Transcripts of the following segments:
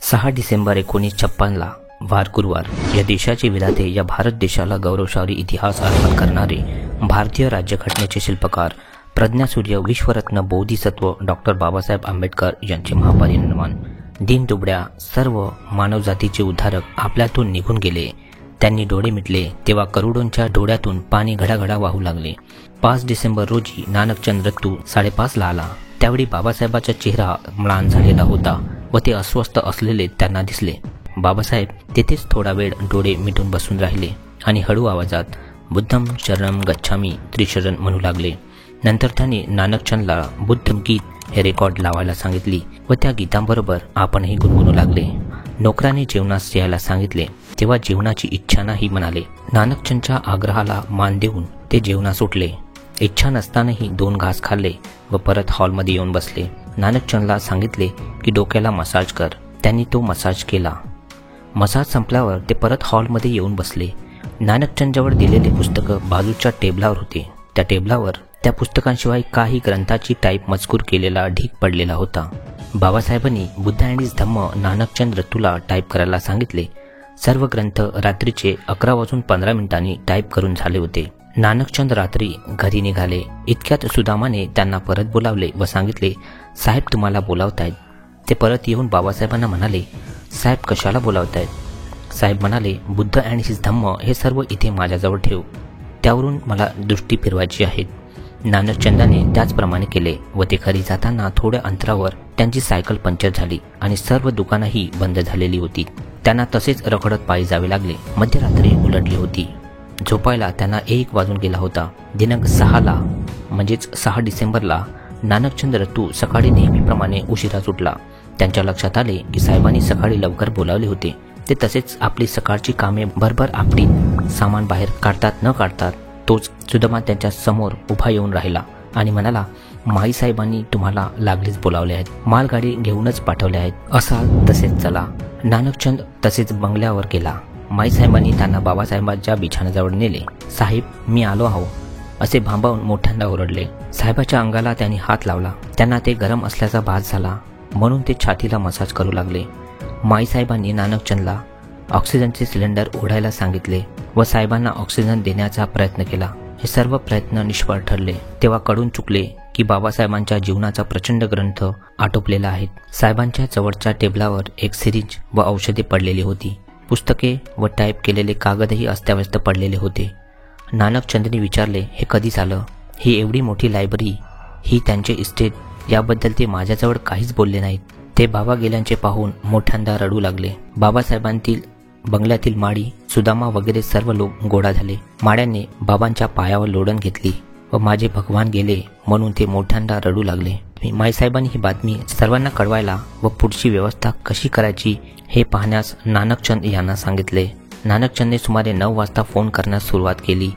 6 डिसेंबर 1956ला वार गुरुवार या देशाचे विधाते, या भारत देशाला गौरवशाली इतिहास अर्पण करणारे भारतीय राज्यघटनेचे शिल्पकार, प्रज्ञासूर्य, विश्वरत्न, बोधिसत्व डॉक्टर बाबासाहेब आंबेडकर यांचे महापरिनिर्वाण. दीनदुबळ्या सर्व मानवजातीचे उद्धारक आपल्यातून निघून गेले. त्यांनी डोळे मिटले तेव्हा करोडोंच्या डोळ्यातून पाणी घडाघडा वाहू लागले. 5 डिसेंबर रोजी नानकचंद रत्तू 5:30ला आला. त्यावेळी बाबासाहेबाचा चेहरा म्लान झालेला होता व ते अस्वस्थ असलेले त्यांना दिसले. बाबासाहेब तेथेच थोडा वेळ डोळे मिटून बसून राहिले आणि हळू आवाजात बुद्धम शरणम गच्छामी त्रिशरण म्हणू लागले. नंतर त्यांनी नानकचंदला बुद्ध गीत हे रेकॉर्ड लावायला सांगितली व त्या गीतांबरोबर आपणही गुणगुणू लागले. नोकराने जेवणास यायला सांगितले तेव्हा जेवणाची इच्छा नाही म्हणाले. नानकचंदच्या आग्रहाला मान देऊन ते जेवणास उठले. इच्छा नसतानाही 2 घास खाल्ले व परत हॉलमध्ये येऊन बसले. नानकचंदला सांगितले की डोक्याला मसाज कर. त्यांनी तो मसाज केला. मसाज संपल्यावर ते परत हॉलमध्ये येऊन बसले. नानकचंदजवळ दिलेले पुस्तकं बाजूच्या टेबलावर होते. त्या टेबलावर त्या पुस्तकांशिवाय काही ग्रंथाची टाईप मजकूर केलेला ढीग पडलेला होता. बाबासाहेबांनी बुद्ध अँड हिज धम्म नानकचंद रत्तूला टाईप करायला सांगितले. सर्व ग्रंथ रात्रीचे 11:15 टाईप करून झाले होते. नानकचंद रात्री घरी निघाले. इतक्यात सुदामाने त्यांना परत बोलावले व सांगितले, साहेब तुम्हाला बोलावतायत. ते परत येऊन बाबासाहेबांना म्हणाले, साहेब कशाला बोलावतायत? साहेब म्हणाले, बुद्ध अँड हिज धम्म हे सर्व इथे माझ्याजवळ ठेव. त्यावरून मला दृष्टी फिरवायची आहे. नानकचंदाने त्याचप्रमाणे केले व ते घरी जाताना थोड्या अंतरावर त्यांची सायकल पंक्चर झाली आणि सर्व दुकानंही बंद झालेली होती. त्यांना तसेच रखडत पायी जावे लागले. मध्यरात्री उलटली होती. झोपायला त्यांना 1 वाजून गेला होता. दिनांक 6ला म्हणजेच 6 डिसेंबरला नानकचंद रत्तू सकाळी नेहमीप्रमाणे उशिरा सुटला. त्यांच्या लक्षात आले की साहेबांनी सकाळी लवकर बोलावले होते. ते तसेच आपली सकाळची कामे भरभर आपटीत सामान बाहेर काढतात न काढतात तोच सुदामा त्यांच्या समोर उभा येऊन राहिला आणि म्हणाला, माई साहेबांनी तुम्हाला लागलीच बोलावले आहेत. मालगाडी घेऊनच पाठवले आहेत. असाल तसेच चला. नानकचंद तसेच बंगल्यावर गेला. माईसाहेबांनी त्यांना बाबासाहेबांच्या बिछाण्याजवळ नेले. साहेब मी आलो आहो असे भांबावून मोठ्यांदा ओरडले. साहेबाच्या अंगाला त्यांनी हात लावला. त्यांना ते गरम असल्याचा भास झाला म्हणून ते छातीला मसाज करू लागले. माईसाहेबांनी नानकचंदला ऑक्सिजनचे सिलेंडर ओढायला सांगितले व साहेबांना ऑक्सिजन देण्याचा प्रयत्न केला. हे सर्व प्रयत्न निष्फळ ठरले. तेव्हा कळून चुकले की बाबासाहेबांच्या जीवनाचा प्रचंड ग्रंथ आटोपलेला आहे. साहेबांच्या जवळच्या टेबलावर एक सिरिंज व औषधे पडलेली होती. पुस्तके व टाईप केलेले कागदही अस्ताव्यस्त पडलेले होते. नानकचंदनी विचारले, हे कधी झालं? ही एवढी मोठी लायब्ररी, ही त्यांचे इस्टेट, याबद्दल ते माझ्याजवळ काहीच बोलले नाहीत. ते बाबा गेल्यांचे पाहून मोठ्यांदा रडू लागले. बाबासाहेबांतील बंगल्यातील माळी, सुदामा वगैरे सर्व लोक गोळा झाले. माळ्यांनी बाबांच्या पायावर लोडण घेतली व माझे भगवान गेले म्हणून ते मोठ्यांदा रडू लागले. माईसाहेबांनी ही बातमी सर्वांना कळवायला व पुढची व्यवस्था कशी करायची हे पाहण्यास नानकचंद यांना सांगितले. नानकचंदने सुमारे 9 वाजता फोन करण्यास सुरुवात केली.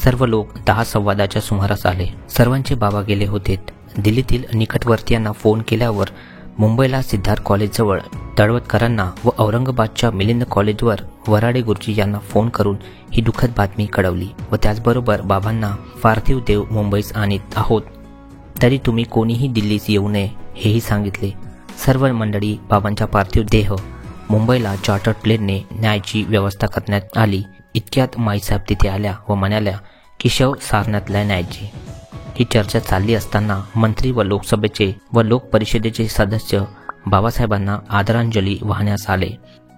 सर्व लोक 10:15च्या सुमारास आले. सर्वांचे बाबा गेले होते. दिल्लीतील निकटवर्तीयांना फोन केल्यावर मुंबईला सिद्धार्थ कॉलेजजवळ तळवटकरांना व औरंगाबादच्या मिलिंद कॉलेजवर वराडे गुरुजी यांना फोन करून ही दुःखद बातमी कळवली व त्याचबरोबर बाबांना पार्थिव देव मुंबईस आणत आहोत, तरी तुम्ही कोणीही दिल्लीस येऊ नये हेही सांगितले. सर्व मंडळी बाबांच्या पार्थिव देह मुंबईला चार्टर्ड प्लेनने न्यायची व्यवस्था करण्यात आली. इतक्यात माईसाहेब तिथे आल्या व म्हणाल्या की शव सारण्यातल्या न्यायची. ही चर्चा चालली असताना मंत्री व लोकसभेचे व लोक परिषदेचे सदस्य बाबासाहेबांना आदरांजली वाहण्यास आले.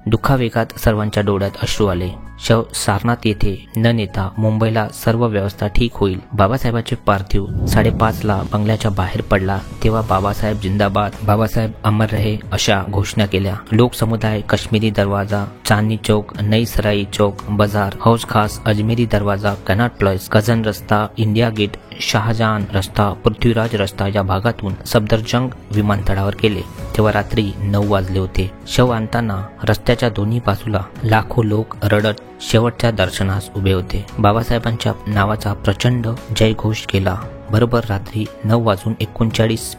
दुःखावेगात सर्वांच्या डोळ्यात अश्रू आले. शव सारनाथ येथे न नेता मुंबईला सर्व व्यवस्था ठीक होईल. बाबासाहेबांचे पार्थिव 5:30ला बंगल्याच्या बाहेर पडला तेव्हा बाबासाहेब जिंदाबाद, बाबासाहेब अमर रहे अशा घोषणा केल्या. लोकसमुदाय काश्मीरी दरवाजा, चांदनी चौक, नई सराई चौक, बाजार, हौज खास, अजमेरी दरवाजा, कनॉट प्लेस, गझन रस्ता, इंडिया गेट, शहाजहान रस्ता, पृथ्वीराज रस्ता या भागातून सफदरजंग विमानतळावर गेले. तेव्हा रात्री 9 वाजले होते. शव आणताना रस्त्याच्या दोन्ही बाजूला लाखो लोक रडत शेवटच्या दर्शनास उभे होते. बाबासाहेबांच्या नावाचा प्रचंड जयघोष केला. बरोबर रात्री 9:39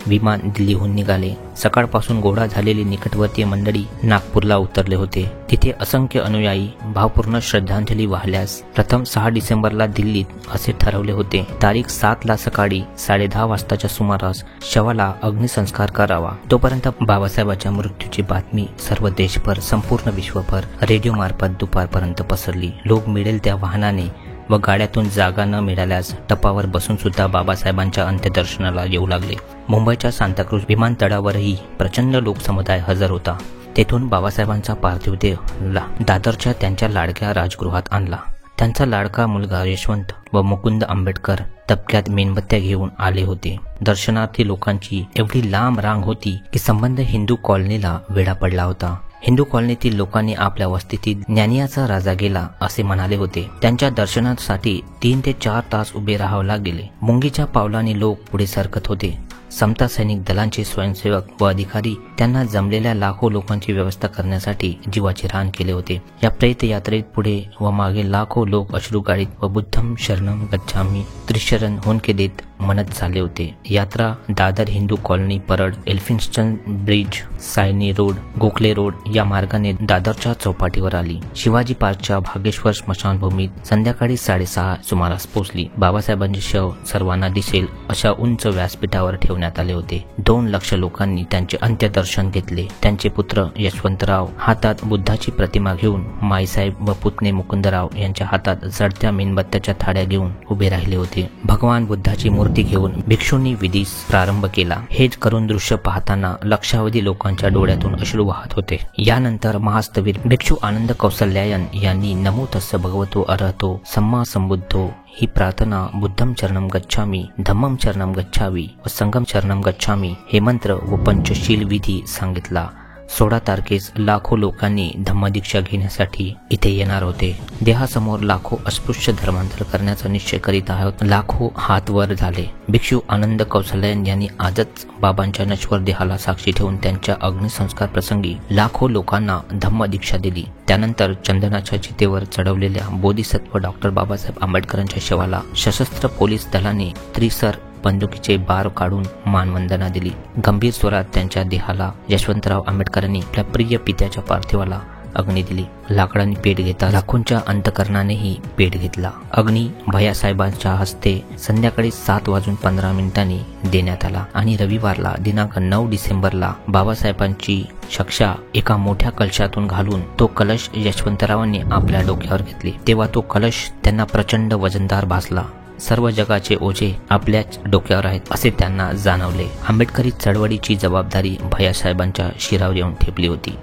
विमान दिल्लीहून निघाले. सकाळपासून गोळा झालेली निकटवर्तीय मंडळी नागपूरला उतरले होते. तिथे असंख्य अनुयायी भावपूर्ण श्रद्धांजली वाहल्यास प्रथम 6 डिसेंबरला दिल्लीत असे ठरवले होते. तारीख 7 सकाळी 10:30 वाजताच्या सुमारास शवाला अग्निसंस्कार करावा. तोपर्यंत बाबासाहेबांच्या मृत्यूची बातमी सर्व देशभर, संपूर्ण विश्वभर रेडिओ मार्फत दुपारपर्यंत पसरली. लोक मिळेल त्या वाहनाने व गाड्यातून जागा न मिळाल्यास टपावर बसून सुद्धा बाबासाहेबांच्या अंत्यदर्शनाला येऊ लागले. मुंबईच्या सांताक्रूझ विमानतळावरही प्रचंड लोकसमुदाय हजर होता. तेथून बाबासाहेबांचा पार्थिव देह दादरच्या त्यांच्या लाडक्या राजगृहात आणला. त्यांचा लाडका मुलगा यशवंत व मुकुंद आंबेडकर तबक्यात मेणबत्त्या घेऊन आले होते. दर्शनार्थी लोकांची एवढी लांब रांग होती की संबंध हिंदू कॉलनीला वेढा पडला होता. हिंदू कॉलनीतील लोकांनी आपल्या वस्तीतील ज्ञानियाचा राजा गेला असे म्हणाले होते. त्यांच्या दर्शनासाठी 3 ते 4 तास उभे राहावे लागले. मुंगीच्या पावलाने लोक पुढे सरकत होते. समता सैनिक दलांचे स्वयंसेवक व अधिकारी त्यांना जमलेल्या लाखो लोकांची व्यवस्था करण्यासाठी जीवाचे रान केले होते. या प्रेत यात्रेत पुढे व मागे लाखो लोक अश्रुगाळीत व बुद्धम शरणम गच्छामी त्रिशरण होनके देत म्हणत चालले होते. यात्रा Dadar Hindu colony, Parel, Elphinstone bridge, Sayani road, Gokhale road या मार्गाने दादरच्या चौपाटीवर आली. शिवाजी पार्कच्या भागेश्वर स्मशानभूमीत संध्याकाळी 6:30 सुमारास पोहोचली. बाबासाहेबांचे शव सर्वांना दिसेल अशा उंच व्यासपीठावर ठेवण्यात आले होते. 2 लाख लोकांनी त्यांचे अंत्यदर्शन घेतले. त्यांचे पुत्र यशवंतराव हातात बुद्धाची प्रतिमा घेऊन, माईसाहेब व पुतणे मुकुंदराव यांच्या हातात जळत्या मेणबत्त्याच्या थाळ्या घेऊन उभे राहिले होते. भगवान बुद्धाची मूर्ती घेऊन भिक्षूंनी विधीस प्रारंभ केला. हेच करून दृश्य पाहताना लक्षावधी लोकांच्या डोळ्यातून अश्रू वाहत होते. यानंतर महास्तवीर भिक्षू आनंद कौसल्यायन यांनी नमो तस्स भगवतो अरहतो सम्मा संबुद्धो ही प्रार्थना बुद्धम चरणम गच्छामी, धम्मम चरणम गच्छावी व संगम चरणम गच्छामी हे मंत्र व पंचशील विधी सांगितला. 16 तारखेस लाखो लोकांनी धम्मदीक्षा घेण्यासाठी इथे येणार होते. देहासमोर लाखो अस्पृश्य धर्मांतर करण्याचा निश्चय करीत आहोत. लाखो हात वर झाले. भिक्षू आनंद कौसल्यायन यांनी आजच बाबांच्या नश्वर देहाला साक्षी ठेवून त्यांच्या अग्निसंस्कार प्रसंगी लाखो लोकांना धम्मदीक्षा दिली. त्यानंतर चंदनाच्या चितेवर चढवलेल्या बोधिसत्व डॉक्टर बाबासाहेब आंबेडकरांच्या शवाला सशस्त्र पोलीस दलाने त्रिसर बंदुकीचे बार काढून मानवंदना दिली. गंभीर स्वरात त्यांच्या देहाला यशवंतराव आंबेडकरांनी आपल्या प्रिय पित्याच्या पार्थिवाला अग्नी दिली. लाकडांनी पेट घेता लाखोंच्या अंतकरणानेही पेट घेतला. अग्नी भैयासाहेबांच्या हस्ते संध्याकाळी 7:15 देण्यात आला आणि रविवारला दिनांक 9 डिसेंबरला बाबासाहेबांची शक्षा एका मोठ्या कलशातून घालून तो कलश यशवंतरावांनी आपल्या डोक्यावर घेतले. तेव्हा तो कलश त्यांना प्रचंड वजनदार भासला. सर्व जगाचे ओझे आपल्याच डोक्यावर आहेत असे त्यांना जाणवले. आंबेडकरी चळवळीची जबाबदारी भैयासाहेबांच्या शिरावर येऊन ठेपली होती.